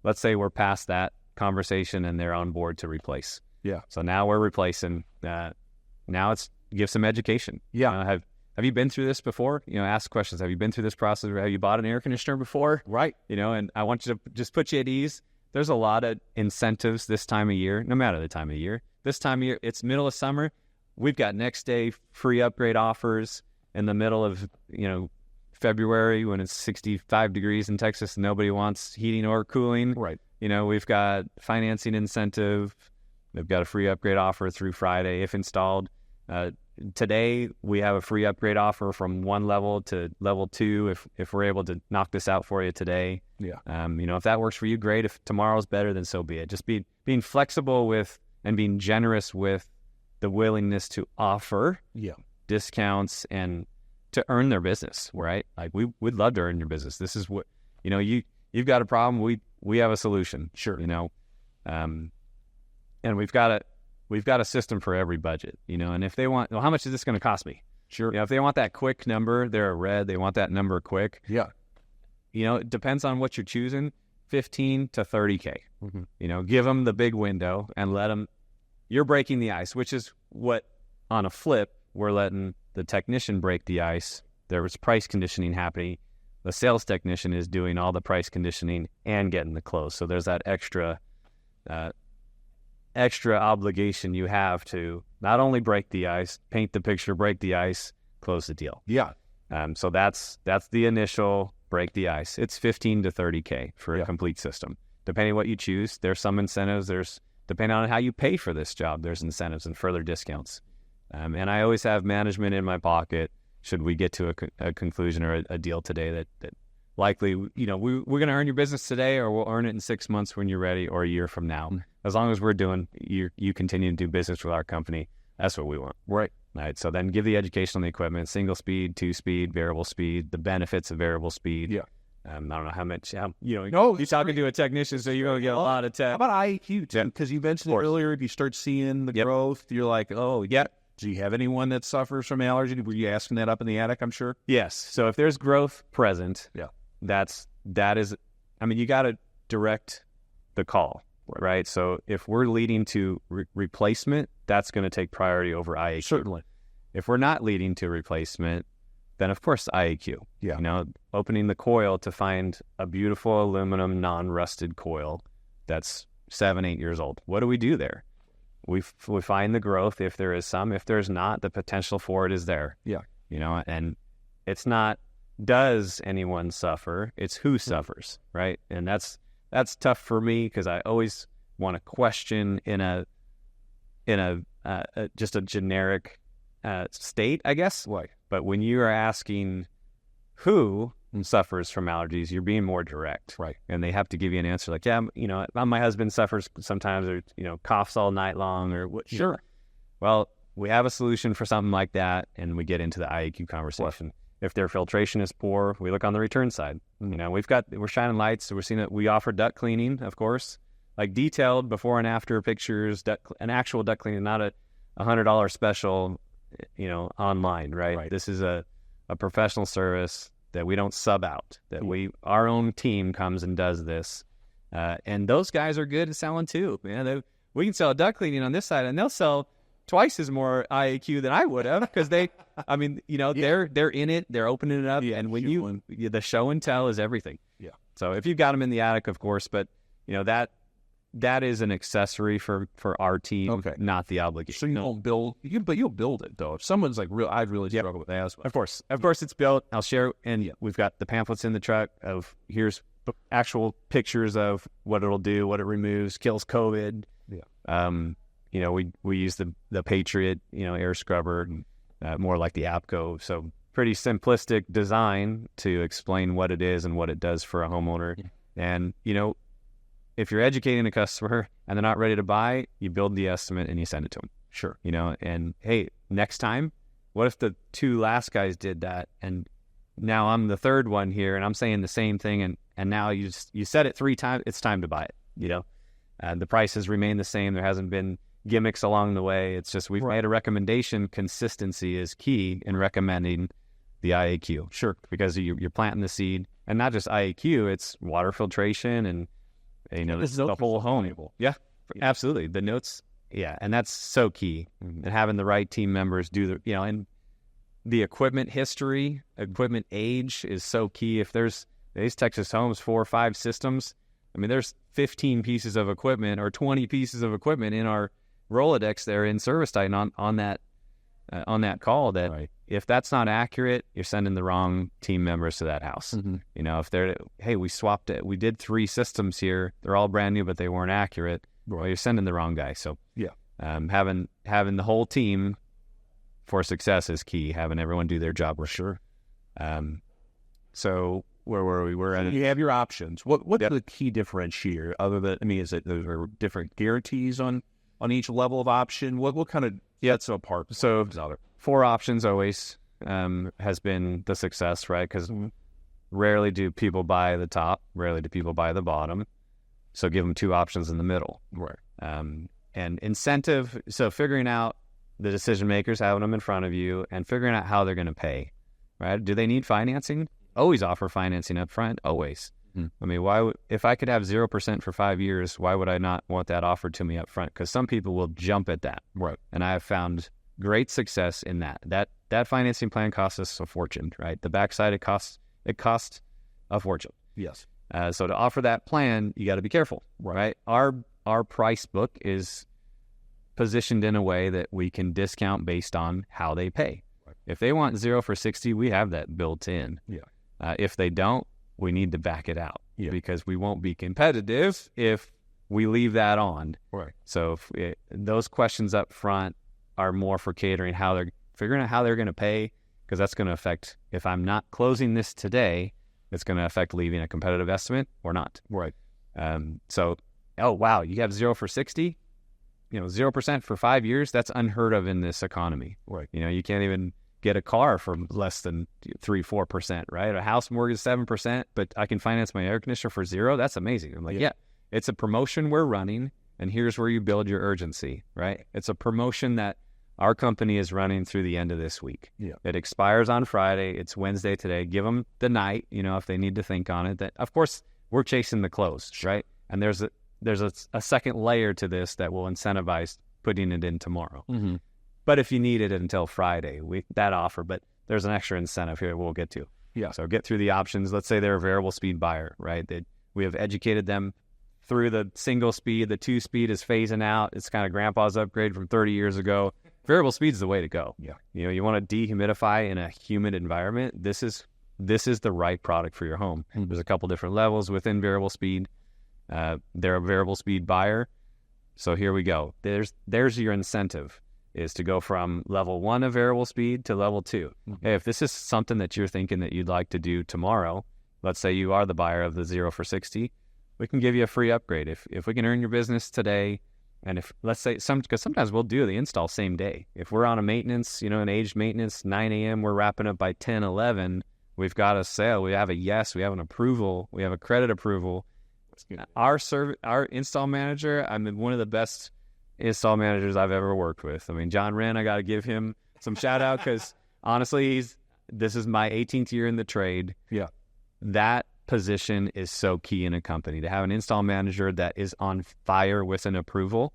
let's say we're past that conversation and they're on board to replace. Yeah. So now we're replacing. Now it's give some education. Yeah. Have you been through this before? Ask questions. Have you been through this process? Have you bought an air conditioner before? Right. And I want you to just put you at ease. There's a lot of incentives this time of year, no matter the time of year. This time of year, it's middle of summer. We've got next day free upgrade offers in the middle of, February when it's 65 degrees in Texas and nobody wants heating or cooling. Right. We've got financing incentive. They've got a free upgrade offer through Friday if installed. Today, we have a free upgrade offer from 1 level to level 2 if we're able to knock this out for you today. Yeah. If that works for you, great. If tomorrow's better, then so be it. Just being flexible with and being generous with the willingness to offer discounts and to earn their business, right? Like we'd love to earn your business. This is what, you've got a problem. We have a solution. Sure. And we've got a system for every budget, and if they want, well, how much is this going to cost me? Sure. If they want that quick number, they're a red, they want that number quick. Yeah. It depends on what you're choosing, 15 to 30K. Mm-hmm. Give them the big window and let them, you're breaking the ice, which is what on a flip, we're letting the technician break the ice. There was price conditioning happening. The sales technician is doing all the price conditioning and getting the close. So there's that extra obligation you have to not only break the ice, paint the picture, break the ice, close the deal. Yeah. So that's the initial break the ice. It's 15 to 30K for a complete system. Depending on what you choose, there's some incentives. Depending on how you pay for this job, there's incentives and further discounts. And I always have management in my pocket should we get to a conclusion or a deal today that likely, we're going to earn your business today, or we'll earn it in 6 months when you're ready, or a year from now. As long as we're doing, you continue to do business with our company, that's what we want. Right. All right. So then give the education on the equipment, single speed, 2-speed, variable speed, the benefits of variable speed. Yeah. I don't know how much, No, you're talking to a technician, so you're going to get a lot of tech. How about IAQ, too? Because you mentioned it earlier, if you start seeing the growth, you're like, oh, yeah. Do you have anyone that suffers from allergy? Were you asking that up in the attic, I'm sure? Yes. So if there's growth present, that is, you got to direct the call, right? So if we're leading to replacement, that's going to take priority over IAQ. Certainly. If we're not leading to replacement, then of course IAQ. Yeah. Opening the coil to find a beautiful aluminum non-rusted coil that's 7-8 years old. What do we do there? We find the growth if there is some. If there's not, the potential for it is there. Yeah. And it's not does anyone suffer, it's who suffers, right? And that's tough for me because I always want to question in a just a generic state, I guess. Right. But when you are asking who suffers from allergies, you're being more direct. Right. And they have to give you an answer like, my husband suffers sometimes, or, coughs all night long, or what. Sure. Well, we have a solution for something like that, and we get into the IAQ conversation. Right. If their filtration is poor, we look on the return side. We're shining lights, so we're seeing that we offer duct cleaning, of course, like detailed before and after pictures, an actual duct cleaning, not a $100 special, online, right? This is a professional service that we don't sub out, that our own team comes and does this. And those guys are good at selling too. We can sell duct cleaning on this side, and they'll sell twice as more IAQ than I would have, because they're in it, they're opening it up. Yeah, and when the show and tell is everything. Yeah. So if you've got them in the attic, of course, but that is an accessory for our team, not the obligation. So you don't build, but you'll build it though. If someone's like, I'd really struggle with asthma. Of course it's built. I'll share, and we've got the pamphlets in the truck of here's actual pictures of what it'll do, what it removes, kills COVID. Yeah. We use the Patriot, air scrubber, more like the APCO. So pretty simplistic design to explain what it is and what it does for a homeowner. Yeah. And if you're educating a customer and they're not ready to buy, you build the estimate and you send it to them. Sure. And hey, next time, what if the 2 last guys did that, and now I'm the 3rd one here and I'm saying the same thing, and now you said it 3 times, it's time to buy it, the prices remain the same. There hasn't been gimmicks along the way. It's just we've made a recommendation. Consistency is key in recommending the IAQ. Sure. Because you're planting the seed, and not just IAQ, it's water filtration and The whole home. Yeah, absolutely. The notes. Yeah, and that's so key. And having the right team members do and the equipment history, equipment age is so key. If there's these Texas homes, 4 or 5 systems, I mean, there's 15 pieces of equipment or 20 pieces of equipment in our Rolodex there in ServiceTitan on that call that if that's not accurate, you're sending the wrong team members to that house. If they're, hey, we swapped it, we did 3 systems here, they're all brand new, but they weren't accurate. Well, you're sending the wrong guy. So having the whole team for success is key. Having everyone do their job. For sure. So where were we? You have your options. What's the key differentiator other than, is it there different guarantees on each level of option? What kind of sets them apart? So 4 options always has been the success, right? Because rarely do people buy the top, rarely do people buy the bottom. So give them 2 options in the middle. Right. And incentive, so figuring out the decision makers, having them in front of you, and figuring out how they're going to pay, right? Do they need financing? Always offer financing up front, always. I mean, if I could have 0% for 5 years, why would I not want that offered to me up front? Because some people will jump at that. Right. And I have found great success in that. That financing plan costs us a fortune, right? The backside, it costs a fortune. Yes. So to offer that plan, you got to be careful, right? Our price book is positioned in a way that we can discount based on how they pay. Right. If they want 0 for 60, we have that built in. Yeah. If they don't, we need to back it out because we won't be competitive if we leave that on. Right. So those questions up front are more for catering, figuring out how they're going to pay, because that's going to affect, if I'm not closing this today, it's going to affect leaving a competitive estimate or not. Right. So, oh, wow, you have 0 for 60, 0% for 5 years, that's unheard of in this economy. Right. You can't even get a car for less than 3-4%, right? A house mortgage 7%, but I can finance my air conditioner for 0. That's amazing. I'm like, yeah, it's a promotion we're running, and here's where you build your urgency, right? It's a promotion that our company is running through the end of this week. Yeah. It expires on Friday. It's Wednesday today. Give them the night, if they need to think on it. That, of course, we're chasing the close, right? And there's a second layer to this that will incentivize putting it in tomorrow. But if you need it until Friday, that offer, but there's an extra incentive here we'll get to. Yeah. So get through the options. Let's say they're a variable speed buyer, right? We have educated them through the single speed. The 2-speed is phasing out. It's kind of grandpa's upgrade from 30 years ago. Variable speed is the way to go. Yeah. You want to dehumidify in a humid environment. This is the right product for your home. There's a couple different levels within variable speed. They're a variable speed buyer. So here we go. There's your incentive, is to go from level 1 of variable speed to level 2. Hey, if this is something that you're thinking that you'd like to do tomorrow, let's say you are the buyer of the 0 for 60, we can give you a free upgrade. If we can earn your business today, and if, let's say, because sometimes we'll do the install same day. If we're on a maintenance, an aged maintenance, 9 a.m., we're wrapping up by 10, 11, we've got a sale, we have a yes, we have an approval, we have a credit approval. Our install manager, one of the best install managers I've ever worked with. John Wren, I got to give him some shout out, because honestly, this is my 18th year in the trade. Yeah. That position is so key in a company, to have an install manager that is on fire with an approval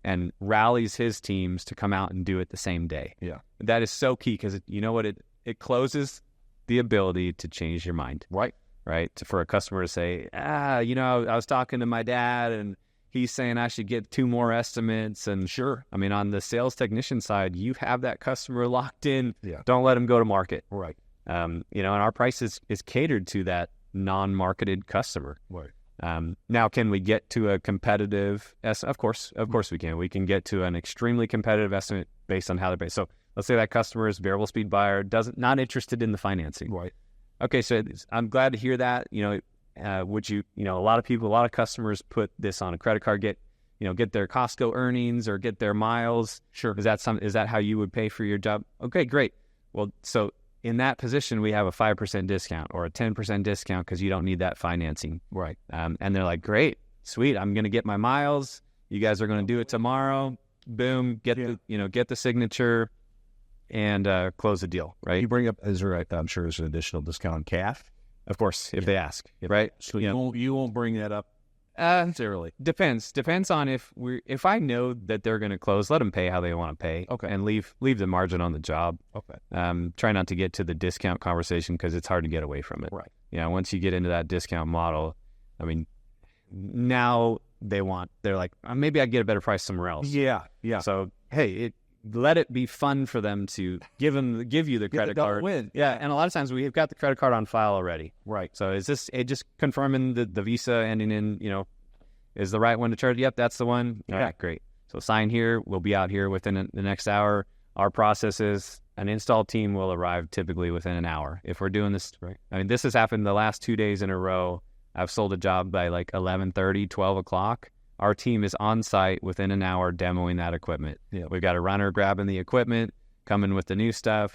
and rallies his teams to come out and do it the same day. Yeah. That is so key, because you know what? It closes the ability to change your mind. Right. For a customer to say, I was talking to my dad and he's saying I should get 2 more estimates. And sure, on the sales technician side, you have that customer locked in. Yeah. Don't let them go to market. Right. And our price is catered to that non-marketed customer. Right. Now, can we get to a competitive? Of course we can. We can get to an extremely competitive estimate based on how they're paid. So let's say that customer is variable speed buyer, not interested in the financing. Right. Okay, so I'm glad to hear that. Would you? A lot of customers put this on a credit card, get their Costco earnings or get their miles. Sure. Is that how you would pay for your job? Okay, great. Well, so in that position, we have a 5% discount or a 10% discount because you don't need that financing. Right. And they're like, great, sweet. I'm going to get my miles. You guys are going to do it tomorrow. Boom. Get the signature and close the deal. Right. You bring up, I'm sure there's an additional discount on cash. Of course, if they ask, right? So you won't bring that up necessarily. Depends on if I know that they're going to close, let them pay how they want to pay. Okay. And leave the margin on the job. Okay. Try not to get to the discount conversation because it's hard to get away from it. Right. Once you get into that discount model, I mean, now they're like, maybe I get a better price somewhere else. Yeah. So, hey, let it be fun for them to give you the credit card. Win. Yeah, and a lot of times we've got the credit card on file already. Right. So is this just confirming the Visa ending in, is the right one to charge? Yep, that's the one. Yeah. All right, great. So sign here. We'll be out here within the next hour. Our process is an install team will arrive typically within an hour. If we're doing this, right. I mean, this has happened the last 2 days in a row. I've sold a job by like 11:30, 12 o'clock. Our team is on site within an hour demoing that equipment. Yeah. We've got a runner grabbing the equipment, coming with the new stuff,